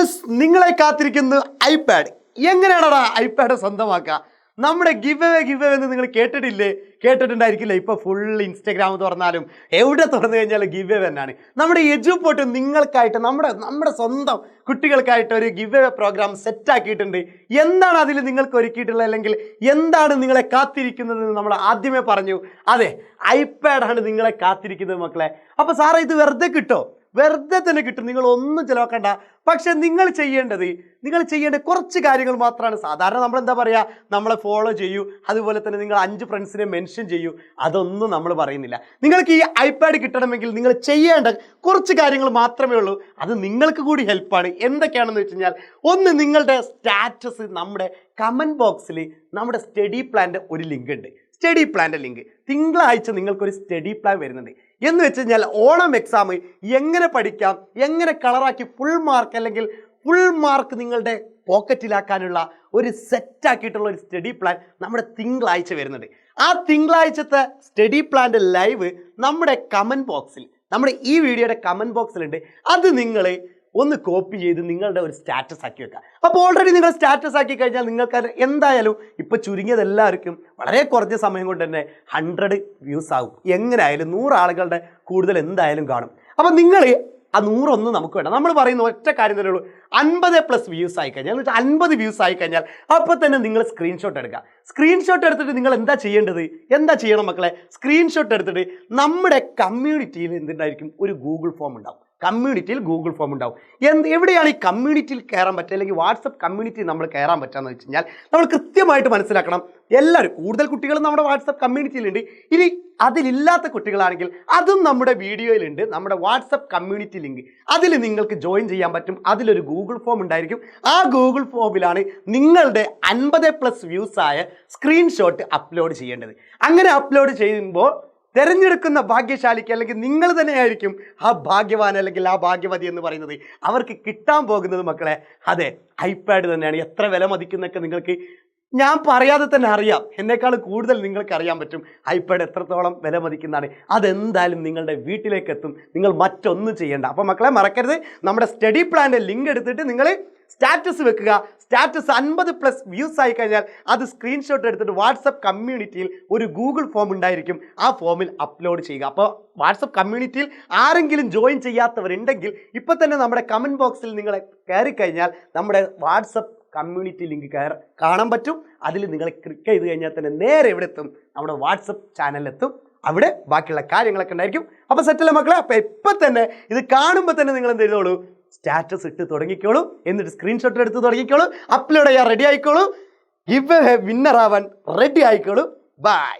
Yes, നിങ്ങളെ കാത്തിരിക്കുന്നു iPad. എങ്ങനെയാണടാ iPad സ്വന്തമാക്കുക? നമ്മുടെ ഗിവ് അവേ എന്ന് നിങ്ങൾ കേട്ടിട്ടുണ്ടായിരിക്കില്ല. ഇപ്പോൾ ഫുൾ ഇൻസ്റ്റാഗ്രാം തുറന്നാലും എവിടെ തുറന്നു കഴിഞ്ഞാലും ഗിവ് അവേ തന്നെയാണ്. നമ്മുടെ എജുപോർട്ട് നിങ്ങൾക്കായിട്ട് നമ്മുടെ സ്വന്തം കുട്ടികൾക്കായിട്ട് ഒരു ഗിവ് അവേ പ്രോഗ്രാം സെറ്റ് ആക്കിയിട്ടുണ്ട്. എന്താണ് അതിൽ നിങ്ങൾക്ക് ഒരുക്കിയിട്ടുള്ളത്, അല്ലെങ്കിൽ എന്താണ് നിങ്ങളെ കാത്തിരിക്കുന്നത് എന്ന് നമ്മൾ ആദ്യമേ പറഞ്ഞു. അതെ, ഐപാഡാണ് നിങ്ങളെ കാത്തിരിക്കുന്നത് മക്കളെ. അപ്പോൾ സാറേ ഇത് വെറുതെ കിട്ടോ? വെറുതെ തന്നെ കിട്ടും, നിങ്ങൾ ഒന്നും ചിലവാക്കണ്ട. പക്ഷെ നിങ്ങൾ ചെയ്യേണ്ട കുറച്ച് കാര്യങ്ങൾ മാത്രമാണ്. സാധാരണ നമ്മൾ എന്താ പറയുക, നമ്മളെ ഫോളോ ചെയ്യൂ, അതുപോലെ തന്നെ നിങ്ങൾ 5 ഫ്രണ്ട്സിനെ മെൻഷൻ ചെയ്യൂ, അതൊന്നും നമ്മൾ പറയുന്നില്ല. നിങ്ങൾക്ക് ഈ ഐപാഡ് കിട്ടണമെങ്കിൽ നിങ്ങൾ ചെയ്യേണ്ട കുറച്ച് കാര്യങ്ങൾ മാത്രമേ ഉള്ളൂ. അത് നിങ്ങൾക്ക് കൂടി ഹെൽപ്പാണ്. എന്തൊക്കെയാണെന്ന് വെച്ച് കഴിഞ്ഞാൽ, ഒന്ന്, നിങ്ങളുടെ സ്റ്റാറ്റസ് നമ്മുടെ കമൻറ്റ് ബോക്സിൽ നമ്മുടെ സ്റ്റഡി പ്ലാൻ്റെ ഒരു ലിങ്ക് ഉണ്ട്. സ്റ്റഡി പ്ലാൻ്റെ ലിങ്ക് തിങ്കളാഴ്ച നിങ്ങൾക്കൊരു സ്റ്റഡി പ്ലാൻ വരുന്നുണ്ട്. എന്ന് വെച്ച് കഴിഞ്ഞാൽ ഓണം എക്സാം എങ്ങനെ പഠിക്കാം, എങ്ങനെ കളറാക്കി ഫുൾ മാർക്ക് അല്ലെങ്കിൽ ഫുൾ മാർക്ക് നിങ്ങളുടെ പോക്കറ്റിലാക്കാനുള്ള ഒരു സെറ്റാക്കിയിട്ടുള്ള ഒരു സ്റ്റഡി പ്ലാൻ നമ്മുടെ തിങ്കളാഴ്ച വരുന്നുണ്ട്. ആ തിങ്കളാഴ്ചത്തെ സ്റ്റഡി പ്ലാൻ്റെ ലൈവ് നമ്മുടെ കമൻറ്റ് ബോക്സിൽ, നമ്മുടെ ഈ വീഡിയോയുടെ കമൻറ്റ് ബോക്സിലുണ്ട്. അത് നിങ്ങൾ ഒന്ന് കോപ്പി ചെയ്ത് നിങ്ങളുടെ ഒരു സ്റ്റാറ്റസ് ആക്കി വെക്കുക. അപ്പോൾ ഓൾറെഡി നിങ്ങൾ സ്റ്റാറ്റസ് ആക്കി കഴിഞ്ഞാൽ നിങ്ങൾക്ക് എന്തായാലും ഇപ്പോൾ ചുരുങ്ങിയത് എല്ലാവർക്കും വളരെ കുറഞ്ഞ സമയം കൊണ്ട് തന്നെ 100 വ്യൂസ് ആകും. എങ്ങനെയായാലും 100 ആളുകളുടെ കൂടുതൽ എന്തായാലും കാണും. അപ്പോൾ നിങ്ങൾ ആ 100 നമുക്ക് വേണ്ട. നമ്മൾ പറയുന്ന ഒറ്റ കാര്യം തന്നെ ഉള്ളൂ, 50+ വ്യൂസ് ആയി കഴിഞ്ഞാൽ, എന്നിട്ട് 50 വ്യൂസ് ആയി കഴിഞ്ഞാൽ അപ്പോൾ തന്നെ നിങ്ങൾ സ്ക്രീൻഷോട്ട് എടുക്കുക. സ്ക്രീൻഷോട്ട് എടുത്തിട്ട് നിങ്ങൾ എന്താ ചെയ്യണം മക്കളെ? സ്ക്രീൻഷോട്ട് എടുത്തിട്ട് നമ്മുടെ കമ്മ്യൂണിറ്റിയിൽ എന്തുണ്ടായിരിക്കും, ഒരു ഗൂഗിൾ ഫോം ഉണ്ടാവും. കമ്മ്യൂണിറ്റിയിൽ ഗൂഗിൾ ഫോം ഉണ്ടാവും. എവിടെയാണ് ഈ കമ്മ്യൂണിറ്റിയിൽ കയറാൻ പറ്റുക, അല്ലെങ്കിൽ വാട്സപ്പ് കമ്മ്യൂണിറ്റി നമ്മൾ കയറാൻ പറ്റുകയെന്ന് വെച്ച് കഴിഞ്ഞാൽ, നമ്മൾ കൃത്യമായിട്ട് മനസ്സിലാക്കണം. എല്ലാവരും, കൂടുതൽ കുട്ടികളും നമ്മുടെ വാട്സപ്പ് കമ്മ്യൂണിറ്റിയിലുണ്ട്. ഇനി അതിലില്ലാത്ത കുട്ടികളാണെങ്കിൽ അതും നമ്മുടെ വീഡിയോയിലുണ്ട്. നമ്മുടെ വാട്സപ്പ് കമ്മ്യൂണിറ്റി ലിങ്ക്, അതിൽ നിങ്ങൾക്ക് ജോയിൻ ചെയ്യാൻ പറ്റും. അതിലൊരു ഗൂഗിൾ ഫോം ഉണ്ടായിരിക്കും. ആ ഗൂഗിൾ ഫോമിലാണ് നിങ്ങളുടെ 50+ വ്യൂസ് ആയ സ്ക്രീൻഷോട്ട് അപ്ലോഡ് ചെയ്യേണ്ടത്. അങ്ങനെ അപ്ലോഡ് ചെയ്യുമ്പോൾ തിരഞ്ഞെടുക്കുന്ന ഭാഗ്യശാലിക്ക്, അല്ലെങ്കിൽ നിങ്ങൾ തന്നെയായിരിക്കും ആ ഭാഗ്യവാൻ അല്ലെങ്കിൽ ആ ഭാഗ്യവതി എന്ന് പറയുന്നത്. അവർക്ക് കിട്ടാൻ പോകുന്നത് മക്കളെ, അതെ, ഐപാഡ് തന്നെയാണ്. എത്ര വില മതിക്കുന്നൊക്കെ നിങ്ങൾക്ക് ഞാൻ പറയാതെ തന്നെ അറിയാം. എന്നെക്കാൾ കൂടുതൽ നിങ്ങൾക്ക് അറിയാൻ പറ്റും ഐപാഡ് എത്രത്തോളം വില മതിക്കുന്നതാണ്. അതെന്തായാലും നിങ്ങളുടെ വീട്ടിലേക്ക് എത്തും. നിങ്ങൾ മറ്റൊന്നും ചെയ്യേണ്ട. അപ്പോൾ മക്കളെ മറക്കരുത്, നമ്മുടെ സ്റ്റഡി പ്ലാൻ്റെ ലിങ്ക് എടുത്തിട്ട് നിങ്ങൾ സ്റ്റാറ്റസ് വെക്കുക. സ്റ്റാറ്റസ് 50+ വ്യൂസ് ആയി കഴിഞ്ഞാൽ അത് സ്ക്രീൻഷോട്ട് എടുത്തിട്ട് വാട്സപ്പ് കമ്മ്യൂണിറ്റിയിൽ ഒരു ഗൂഗിൾ ഫോം ഉണ്ടായിരിക്കും. ആ ഫോമിൽ അപ്ലോഡ് ചെയ്യുക. അപ്പോൾ വാട്സപ്പ് കമ്മ്യൂണിറ്റിയിൽ ആരെങ്കിലും ജോയിൻ ചെയ്യാത്തവരുണ്ടെങ്കിൽ ഇപ്പോൾ തന്നെ നമ്മുടെ കമൻറ്റ് ബോക്സിൽ നിങ്ങൾ കയറി കഴിഞ്ഞാൽ നമ്മുടെ വാട്സപ്പ് കമ്മ്യൂണിറ്റി ലിങ്ക് കാണാൻ പറ്റും. അതിൽ നിങ്ങൾ ക്ലിക്ക് ചെയ്ത് കഴിഞ്ഞാൽ തന്നെ നേരെ എവിടെ എത്തും, നമ്മുടെ വാട്സപ്പ് ചാനലിലെത്തും. അവിടെ ബാക്കിയുള്ള കാര്യങ്ങളൊക്കെ ഉണ്ടായിരിക്കും. അപ്പോൾ സെറ്റല്ലേ മക്കളെ? അപ്പോൾ ഇപ്പം തന്നെ ഇത് കാണുമ്പോൾ തന്നെ നിങ്ങൾ എന്ത് ചെയ്തോളൂ, സ്റ്റാറ്റസ് ഇട്ട് തുടങ്ങിക്കോളൂ. എന്നിട്ട് സ്ക്രീൻഷോട്ട് എടുത്ത് തുടങ്ങിക്കോളൂ. അപ്ലോഡ് ചെയ്യാൻ റെഡി ആയിക്കോളൂ. ഗിവ് അവേ വിന്നർ ആവാൻ റെഡി ആയിക്കോളൂ. ബൈ.